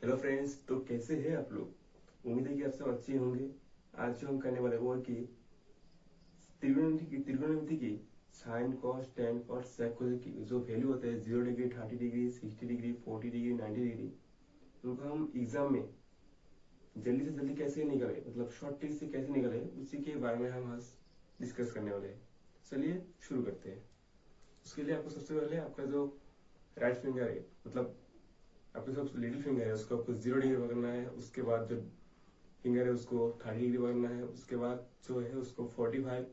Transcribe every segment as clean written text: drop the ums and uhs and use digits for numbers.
Hello friends, तो कैसे हैं आप लोग। उम्मीद है कि आप सब अच्छे होंगे। आज जो हम करने वाले वो है कि त्रिकोणमिति की sine cos tan cosec की जो वैल्यू होते हैं 0 degree 30 degree 60 degree 40 degree 90 degree, उनको हम एग्जाम में जल्दी से जल्दी कैसे निकले, मतलब शॉर्ट ट्रिक से कैसे निकले, उसी के बारे में हम आज डिस्कस करने वाले हैं। चलिए शुरू करते हैं। उसके लिए आपको सबसे पहले आपका जो राइट फिंगर है, मतलब आपके सब लिटिल फिंगर है, उसको आपको 0 डिग्री पकड़ना है। उसके बाद जो फिंगर है उसको 30 डिग्री पकड़ना है। उसके बाद जो है उसको 45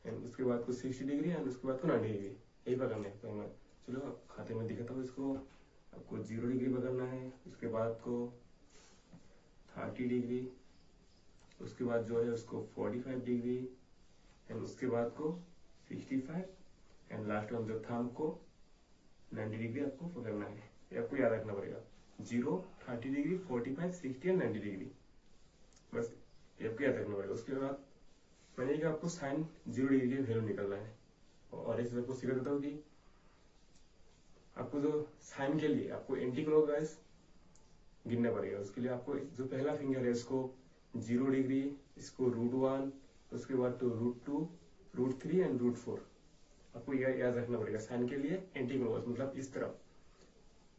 एंड उसके बाद को 60 डिग्री एंड उसके बाद को 90 डिग्री, यही पकड़ना है। चलो आप खाते में दिखाता हूँ। इसको आपको 0 डिग्री पकड़ना है, उसके बाद को 30 डिग्री, उसके बाद जो है उसको 45 डिग्री एंड उसके बाद को 65 एंड लास्ट में जो थंब को 90 डिग्री आपको पकड़ना है। ये आपको याद रखना पड़ेगा। 0, 30 डिग्री, 45, 60 एंड 90 डिग्री, बस ये आपको याद रखना पड़ेगा। उसके बाद मैंने कहा आपको साइन 0 डिग्री की वैल्यू निकलना है। और इस आपको सिखा देता हूँ कि आपको जो साइन के लिए आपको एंटी क्लॉकवाइज गिनना पड़ेगा। उसके लिए आपको जो पहला फिंगर है इसको 0 डिग्री, इसको √1, उसके बाद तो √2, √3 एंड √4 आपको याद रखना पड़ेगा। साइन के लिए एंटी क्लॉकवाइज मतलब इस तरफ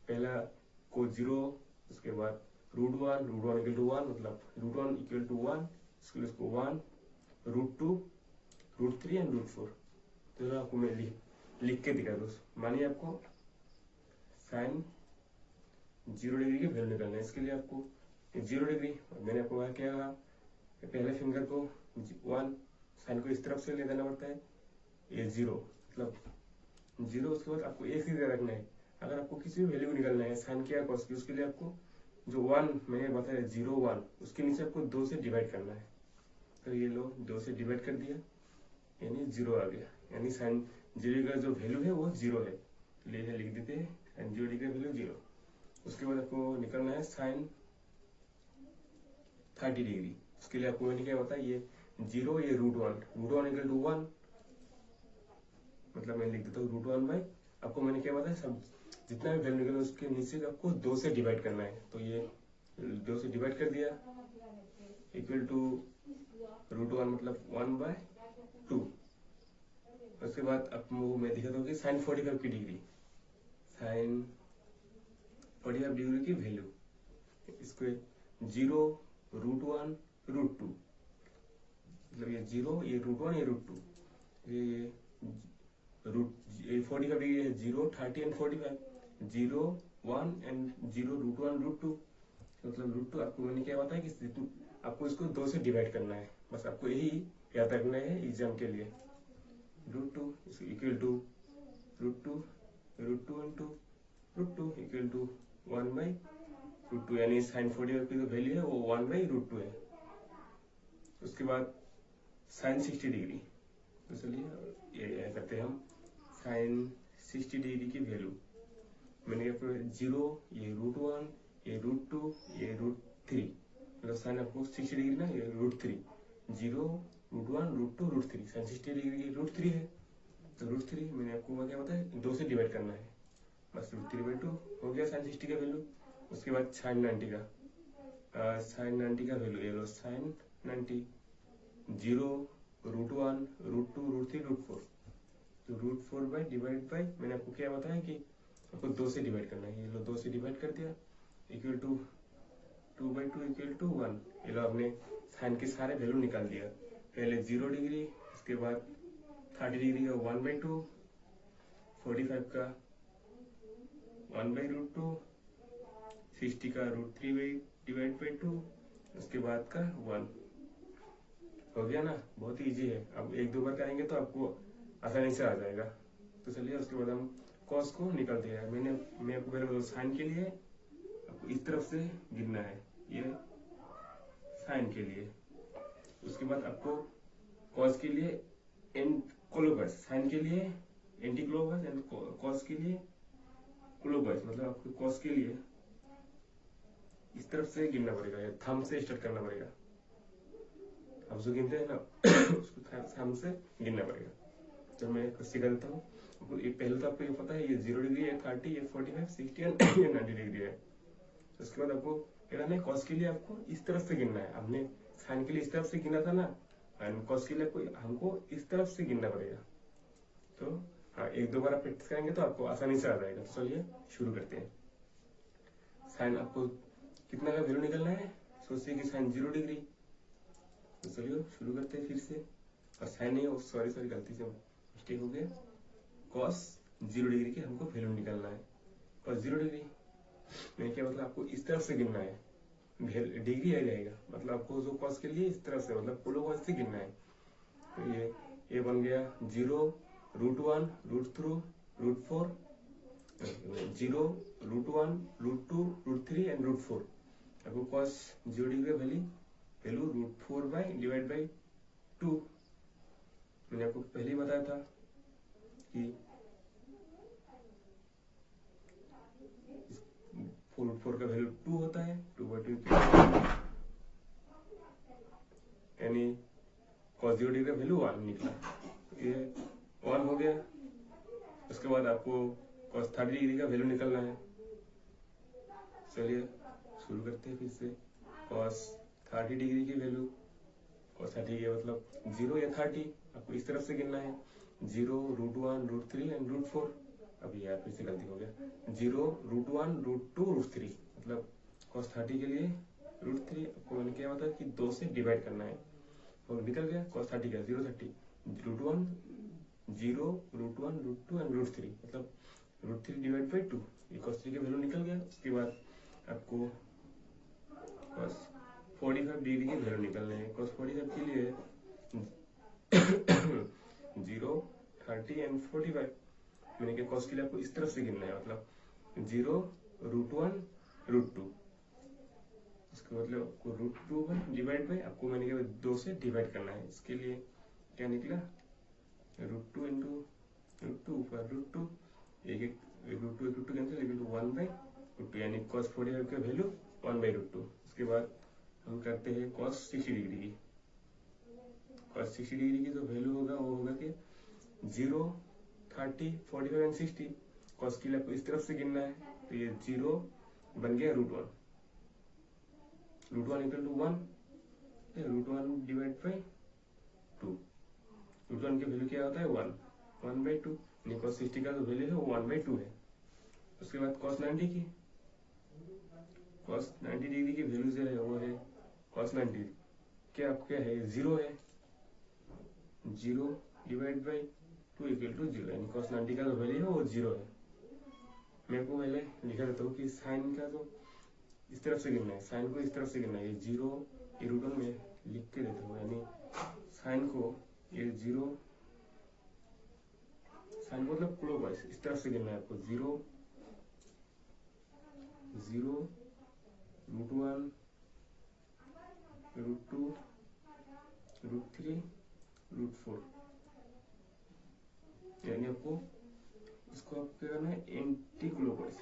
पहला को 0, उसके बाद √1, √1 इक्वल टू 1, मतलब √1 इक्वल टू 1, उसके लिए इसको 1, √2, √3 एंड √4। तो आपको मैं लिख के दिखा दूँ। मानिए आपको साइन 0 डिग्री की वैल्यू निकालना है। इसके लिए आपको 0 डिग्री, मैंने आपको वहां क्या कहा, पहले फिंगर को 1, साइन को इस तरफ से ले देना पड़ता है, ये 0 मतलब 0। उसके बाद आपको एक चीज रखना है, अगर आपको किसी भी वैल्यू को निकालना है साइन की या कॉस की, उसके लिए आपको जो 1 मैंने बताया 0, 1, उसके नीचे आपको 2 से डिवाइड करना है। तो ये लो 2 से डिवाइड कर दिया यानी 0 आ गया, यानी साइन 0 का जो वैल्यू है वो 0 है। तो लिख देते हैं साइन 0 का वैल्यू 0। उसके बाद आपको निकलना है साइन 30 डिग्री। उसके लिए आपको मैंने क्या बताया, ये 0, ये √1, √1 इक्वल टू 1, मतलब मैं लिख देता हूँ √1 बाई, आपको मैंने क्या बताया, सब जितना भी वैल्यू निकला उसके नीचे आपको 2 से डिवाइड करना है। तो ये 2 से डिवाइड कर दिया इक्वल टू √1 मतलब 1/2। उसके बाद आपको मैं दिखाता हूँ कि साइन 45 की डिग्री, साइन 45 डिग्री की वैल्यू, इसको 0, √1, √2, मतलब ये 0, ये √1, ये √2, ये ये 45 डिग्री है 0, 30 एंड 45, 0, 1 एंड 0, √1, √2, मतलब √2 आपको मैंने क्या बताया कि आपको इसको 2 से डिवाइड करना है। बस आपको यही याद रखना है एग्जाम के लिए। √2 equal to √2, √2 into √2 equal to 1/√2, यानी साइन 45 की जो वैल्यू है वो 1/√2 है। उसके बाद साइन 60 डिग्री, तो चलिए ये करते हैं हम। साइन 60 डिग्री की वैल्यू मैंने आपको 0, ये √1, ये √2, ये √3, मतलब साइन आपको 60 डिग्री ना, ये √3, 0, √1, √2, √3, साइन 60 डिग्री की √3 है। तो √3 मैंने आपको क्या बताया 2 से डिवाइड करना है, बस √3/2 हो गया साइन 60 का वैल्यू। उसके बाद साइन 90 का, साइन 90 का वैल्यू ये लो, साइन 90 0, √1, √2, √3, √4, तो √4 बाई डिवाइड बाई मैंने आपको क्या बताया कि आपको 2 से डिवाइड करना है। ये लो 2 से डिवाइड कर दिया इक्वल टू 2/2 इक्वल टू 1। ये लो आपने साइन के सारे वैल्यू निकाल दिया। पहले 0 डिग्री, उसके बाद 30 डिग्री का 1/2, 45 का 1/√2, 60 का √3 डिवाइड बाई 2, उसके बाद का 1। हो गया ना, बहुत ही इजी है। अब 1-2 बार करेंगे तो आपको आसानी से आ जाएगा। तो चलिए उसके बाद हम कॉस को निकालते हैं। मैं आपको पहले बताऊँ, साइन के लिए आपको इस तरफ से गिनना है, ये साइन के लिए। उसके बाद आपको कॉस के लिए क्लॉकवाइज, साइन के लिए एंटी क्लॉकवाइज एंड कॉस के लिए क्लॉकवाइज, मतलब आपको कॉस के लिए इस तरफ से गिनना पड़ेगा, या थंब से स्टार्ट करना पड़ेगा। हम जो गिनते हैं ना उसको थंब से गिनना पड़ेगा। तो मैं कुछ सिखा देता हूँ। पहले तो आपको ये पता है ये 0 डिग्री है, 30, ये 45, 60 एंड 90 डिग्री है। उसके बाद आपको क्या करना है, कॉस के लिए आपको इस तरफ से गिनना है। हमने साइन के लिए इस तरफ से गिना था ना, एंड कॉस के लिए हमको इस तरफ से गिनना पड़ेगा। तो हाँ, एक दो बार आप प्रैक्टिस करेंगे तो आपको आसानी से आ जाएगा। तो चलिए शुरू करते हैं। साइन आपको कितना का वैल्यू निकलना है, सोचिए कि साइन 0 डिग्री। तो चलिए शुरू करते हैं फिर से। और साइन नहीं, सॉरी गलती से मिस्टेक हो गया। कॉस 0 डिग्री की हमको वैल्यू निकालना है। कॉस 0 डिग्री मैंने क्या मतलब आपको इस तरफ से गिनना है, डिग्री आ जाएगा, मतलब आपको जो कॉस के लिए इस तरफ से मतलब क्लोकवाइज से गिनना है। तो ये बन गया 0 √1 √3 √4, 0 √1 √2 √3 एंड √4। आपको कॉस 0 डिग्री का वैल्यू √4 बाई डिवाइड बाई 2। मैंने आपको पहले ही बताया था कि 4 का वैल्यू 2 होता है, 2/2 यानी cos 0 डिग्री का वैल्यू 1 निकला। ये 1 हो गया। उसके बाद आपको cos 30 डिग्री का वैल्यू निकलना है। चलिए शुरू करते हैं फिर से। cos 30 डिग्री की वैल्यू, cos 30 के मतलब 0 या 30, आपको इस तरफ से गिनना है। 0 √1 √3 एंड √4। अभी यार फिर से गलती हो गया। 0 √1 √2 √3, मतलब cos 30 के लिए √3 आपको मैंने क्या बताया कि 2 से डिवाइड करना है। और निकल गया cos 30 का 0 30 √1 0 √1 √2 एंड √3, मतलब √3 डिवाइड बाई 2। ये cos 3 का वैल्यू निकल गया। उसके बाद आपको cos 45 डिग्री की वैल्यू निकलना है। cos 45 के लिए 0 30 एंड 45। मैंने क्या cos के लिए आपको इस तरफ से गिनना है, मतलब 0 √1 √2, इसका मतलब आपको √2 डिवाइड बाई, आपको मैंने क्या 2 से डिवाइड करना है। इसके लिए क्या निकला, √2 इंटू √2 ऊपर √2, एक √2 कैंसिल, लेकिन 1/√2, यानी cos 45 का वैल्यू 1/√2। उसके बाद हम करते हैं cos 60 डिग्री की। cos 60 डिग्री की जो वैल्यू होगा वो होगा कि 0 30 45 एंड 60। cos के लिए आपको इस तरफ से गिनना है, तो ये 0 बन गया √1, √1 इक्वल टू 1, √1 डिवाइड बाई 2। √1 की वैल्यू क्या होता है 1/2, यानी cos 60 का जो वैल्यू है वो 1/2 है। उसके बाद cos 90 की, cos 90 डिग्री की वैल्यू जो है वो है cos 90 क्या है 0 है, 0 डिवाइड बाई 2 इक्वल टू 0, यानी cos 90 का जो वैल्यू है वो 0 है। मैं आपको पहले लिखा देता हूँ कि साइन का जो इस तरफ से गिनना है, साइन को इस तरफ से गिनना है। ये 0 ये √1 में लिख के देता हूँ, यानी साइन को ये 0, साइन को मतलब क्लॉकवाइज इस तरफ से गिनना है आपको। 0 0 √1 √2 √3 √4, यानी आपको इसको आप क्या करना है एंटी क्लॉकवाइज,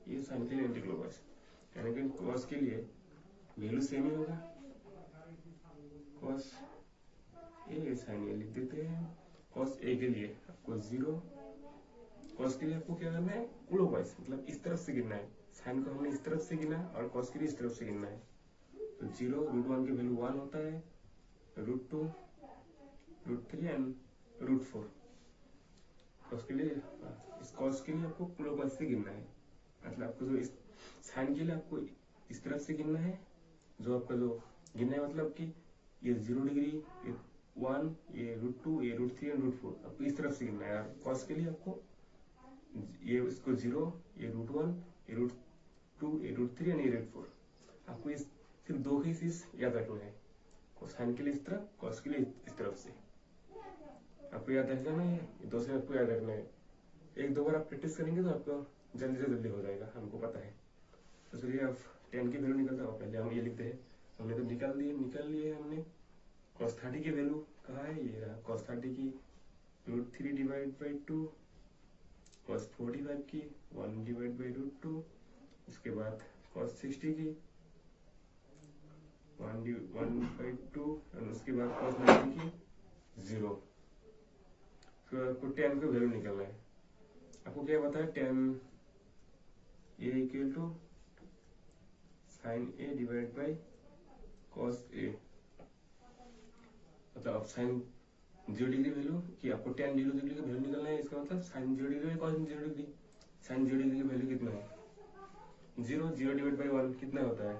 ये साइन के लिए एंटी क्लॉकवाइज, यानी कि कॉस के लिए वैल्यू सेम ही होगा। कॉस ए साइन ए लिख देते हैं। कॉस ए के लिए आपको 0, कॉस के लिए आपको क्या करना है क्लॉकवाइज, मतलब इस तरफ से गिनना है। साइन को हमने इस तरफ से गिना और कॉस के लिए इस तरफ से गिनना है। तो 0 √1 की वैल्यू 1 होता है, √2 √3 एंड √4। कॉस के लिए इस कॉस के लिए आपको क्लॉकवाइज से गिनना है, मतलब आपको जो इस साइन के लिए आपको इस तरफ से गिनना है। जो आपका जो गिनना है मतलब कि ये 0 डिग्री, ये 1, ये √2, ये √3 एंड √4, आपको इस तरफ से गिनना है। कॉस के लिए आपको ये इसको 0, ये √1, ये √2, ये √3 एंड ये √4। आपको इस सिर्फ 2 ही चीज याद रखना है, साइन के लिए इस तरफ, कॉस के लिए इस तरफ से। आपको याद रख जाना है, ये 2 से आपको याद रखना है। एक दो बार आप प्रैक्टिस करेंगे तो आपको जल्दी से जल्दी हो जाएगा, हमको पता है। तो चलिए अब 10 की वैल्यू निकलता है, पहले हम ये लिखते हैं। हमने तो निकाल लिए हमने। cos 30 की वैल्यू कहाँ है, ये रहा cos 30 की √3 डिवाइड बाई 2, cos 45 की 1 डिवाइड बाई √2, उसके बाद cos 60 की 1/2, और उसके बाद cos 90 की 0। फिर आपको 10 की वैल्यू निकलना है। आपको क्या बताया 10 ये equal to sine A divide by cos A, मतलब अब साइन 0 डिग्री वैल्यू कि आपको tan 0 डिग्री का वैल्यू निकालना है, इसका मतलब sine 0 degree by cos 0 degree. Sine 0 degree की वैल्यू कितना है 0, 0 डिवाइड बाई 1 कितना होता है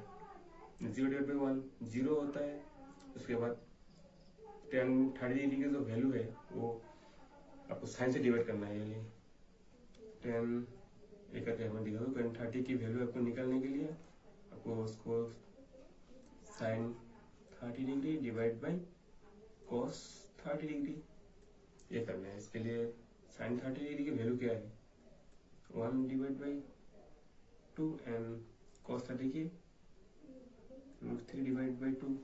0 डिवाइड बाई 1 0 होता है। उसके बाद tan 30 डिग्री की जो वैल्यू है वो आपको साइन से डिवाइड करना है, यानी tan एक करके हमें दिखा दो, 30 की वैल्यू आपको निकालने के लिए आपको उसको sine 30 degree divide by cos 30 degree ये करना है। इसके लिए साइन 30 डिग्री की वैल्यू क्या है 1 डिवाइड बाई 2 एंड कॉस 30 की √3 divide by 2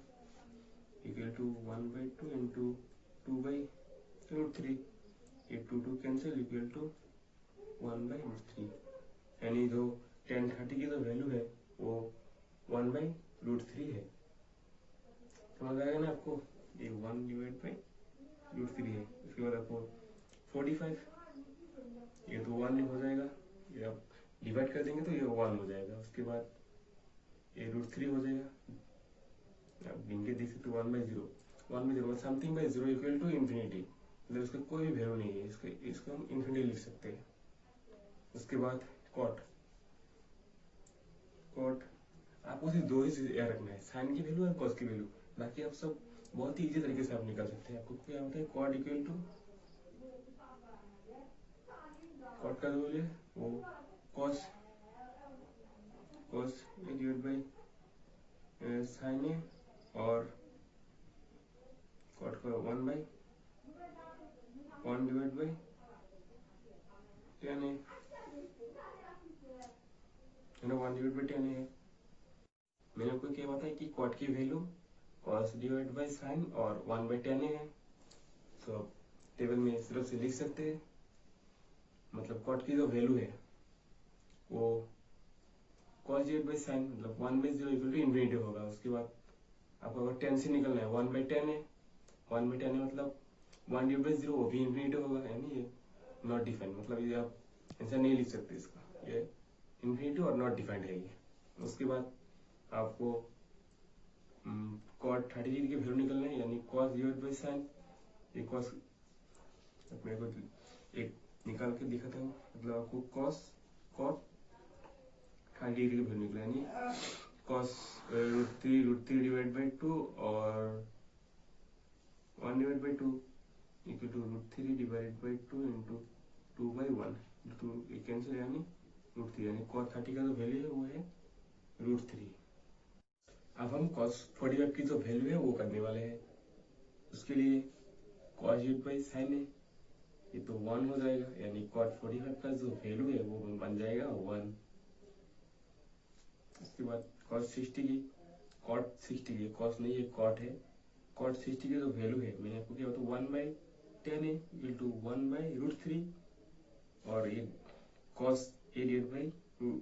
equal to 1 by 2 into 2 by √3, ये 2 कैंसिल इक्वल टू 1 बाई √3, यानी जो tan 30 की जो वैल्यू है वो 1 बाई √3 है। समझ आएगा ना आपको, ये 1 डिवाइड बाई √3 है। उसके बाद आपको 45, ये तो 1 हो जाएगा, ये आप डिवाइड कर देंगे तो ये 1 हो जाएगा। उसके बाद ये √3 हो जाएगा, आप गिन के देख सकते हो 1 by 0, 1 by 0 something by 0 equal to infinity, मतलब इसका कोई भी वैल्यू नहीं है, इसको हम इन्फिनिटी लिख सकते हैं। उसके बाद कॉट आपको सिर्फ 2 ही चीज याद रखना है, साइन की वैल्यू और कॉस की वैल्यू, बाकी आप सब बहुत ही इजी तरीके से आप निकाल सकते हैं। आपको क्या होता है कॉट इक्वल टू कॉट का जो है वो cos A divide by sine A, और कॉट का 1 by 1 divide by tan A, 1 divide by tan A है। मैंने आपको क्या बताया कि कॉट की value cos divide by sine और 1 बाई tan ए है, तो टेबल में सिर्फ से लिख सकते हैं। मतलब कॉट की जो वैल्यू है वो कॉस डिवाइड बाई साइन, मतलब 1 बाई 0 इक्वल टू इन्फिनिटी होगा। उसके बाद आपको अगर tan से निकलना है 1 बाई tan है, 1 बाई tan है मतलब 1 डिवाइड बाई 0 वो भी इन्फिनिटी होगा, यानी ये नॉट डिफाइंड, मतलब ये आप आंसर नहीं लिख सकते इसका, ये इन्फिनिटी और नॉट डिफाइंड है ये। उसके बाद आपको कॉट 30 डिग्री की वैल्यू निकलना है, यानी कॉस डिवाइड बाई साइन, ये कॉस मेरे को एक निकाल के दिखाता हूँ, मतलब आपको कॉट 30 डिग्री की वैल्यू निकला, यानी कॉस √3 डिवाइड बाई 2 और 1 divide by 2 equal to √3 divide by 2 into 2 by 1, two cancel, यानी √3, यानी कॉस 30 का जो वैल्यू है वो है √3। अब हम cos 45 की जो वैल्यू है वो करने वाले हैं। उसके लिए cos डिवाइड बाई साइन है, ये तो 1 हो जाएगा, यानी cos 45 का जो वैल्यू है वो बन जाएगा 1। उसके बाद cos 60 की cos नहीं है cot है, cot 60 की जो वैल्यू है मैंने आपको क्या बताया 1 बाई tan है इक्वल टू 1 बाई √3, और ये cos a divide by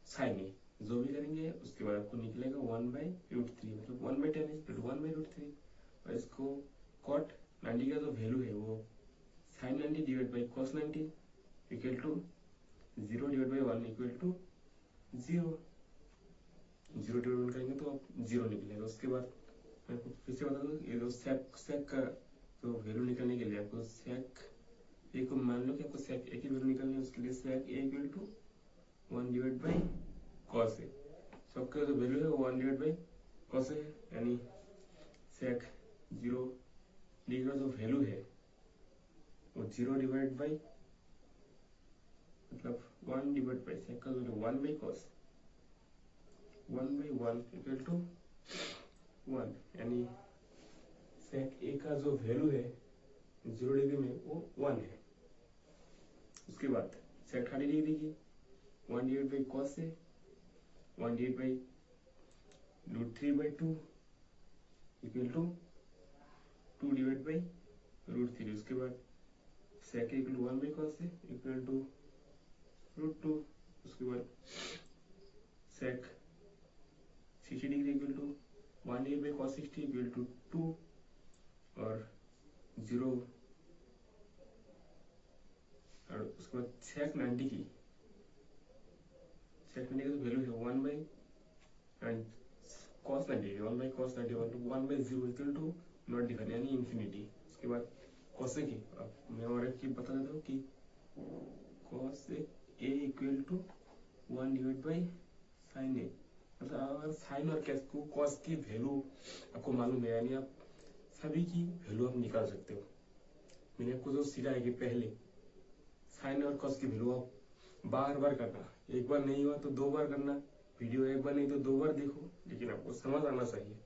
sign है, जो भी करेंगे उसके बाद आपको निकलेगा 1 बाई √3, मतलब 1 by tan equal to 1 by √3, और इसको cot 90 का जो वैल्यू है वो sin 90 divide by cos 90 equal to 0 divide by 1 equal to 0, 0 divide 1 करेंगे तो आप 0 निकलेगा। उसके बाद मैं आपको फिर से बता दूं, ये जो sec का जो वैल्यू निकालने के लिए आपको sec a को मान लो कि आपको sec a की वैल्यू निकालनी है, उसके लिए sec a equal to 1 divide by cos a, सबका जो वैल्यू है वो 1 डिवाइड बाई cos a है, यानी sec 0 डिग्री का जो वैल्यू है वो 0 डिवाइड बाई मतलब 1 डिवाइड बाई sec का value 1 by cos 1 by 1 equal to 1, यानी sec a का जो वैल्यू है 0 डिग्री में वो 1 है। उसके बाद sec 30 डिग्री की 1 डिवाइड बाई cos से 1 divide by √3 by 2 equal to 2 divide by √3। उसके बाद sec a equal to 1 by cos से इक्वल टू √2। उसके बाद sec 60 degree equal to 1 divide by cos 60 equal to 2, और 0, और उसके बाद sec 90 की जो वैल्यू है 1 by and cos 90 1 by cos 90 1 by 0 equal to not define यानी इंफिनिटी। उसके बाद cosec ए, अब मैं और एक चीज बता देता हूँ कि cosec A equal to 1 divide by sin A. मतलब अगर साइन और cos की वैल्यू आपको मालूम है यानी आप सभी की वैल्यू आप निकाल सकते हो। मैंने आपको जो सिखाया कि पहले साइन और cos की वैल्यू आप बार बार करना, एक बार नहीं हुआ तो 2 बार करना, वीडियो एक बार नहीं तो 2 बार देखो, लेकिन आपको समझ आना चाहिए।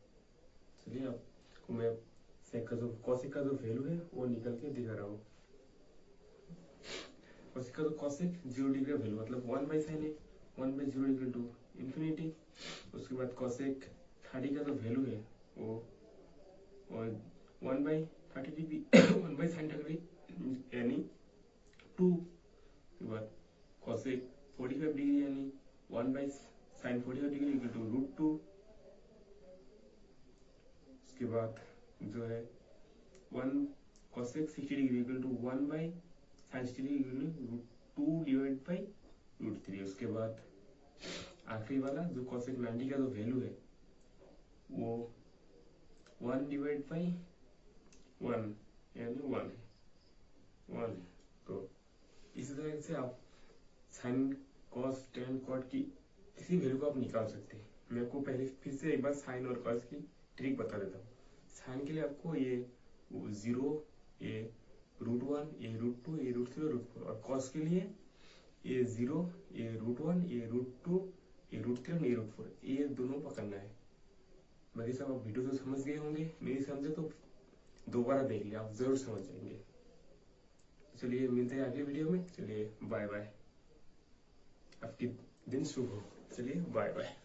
चलिए आपको मैं सेक का जो कॉसेक का जो वैल्यू है वो निकल के दिखा रहा हूँ। कॉसेक का जो कॉसेक 0 डिग्री का वैल्यू मतलब 1 बाई साइन है 1 बाई 0 इक्वल टू इंफिनिटी। उसके बाद कॉसेक 30 का जो वैल्यू है वो 1 by 30 degree 1 by sine degree यानी 2। उसके बाद कॉसेक 45 डिग्री यानी 1 by sine 45 degree equal to √2। उसके बाद जो है 1 cosec 60 degree equal to 1 by sine 60 degree equal to 2 divide by √3। उसके बाद आखिरी वाला जो cosec 90 का जो वैल्यू है वो 1 डिवाइड बाई 1 यानी 1 है। तो इसी तरह से आप साइन cos tan cot की किसी वैल्यू को आप निकाल सकते हैं। मैं आपको पहले फिर से एक बार साइन और cos की ट्रिक बता देता हूँ। साइन के लिए आपको ये 0 ये √1 ये √2 ये √3 और √4, और cos के लिए ये 0 ये √1 ये √2 ये √3 और ये √4, ये दोनों पकड़ना है। बाकी सब आप वीडियो तो समझ गए होंगे, नहीं समझे तो दोबारा देख लिया, आप जरूर समझ जाएंगे। चलिए मिलते हैं अगले वीडियो में। चलिए बाय बाय, आपकी दिन शुभ हो। चलिए बाय बाय।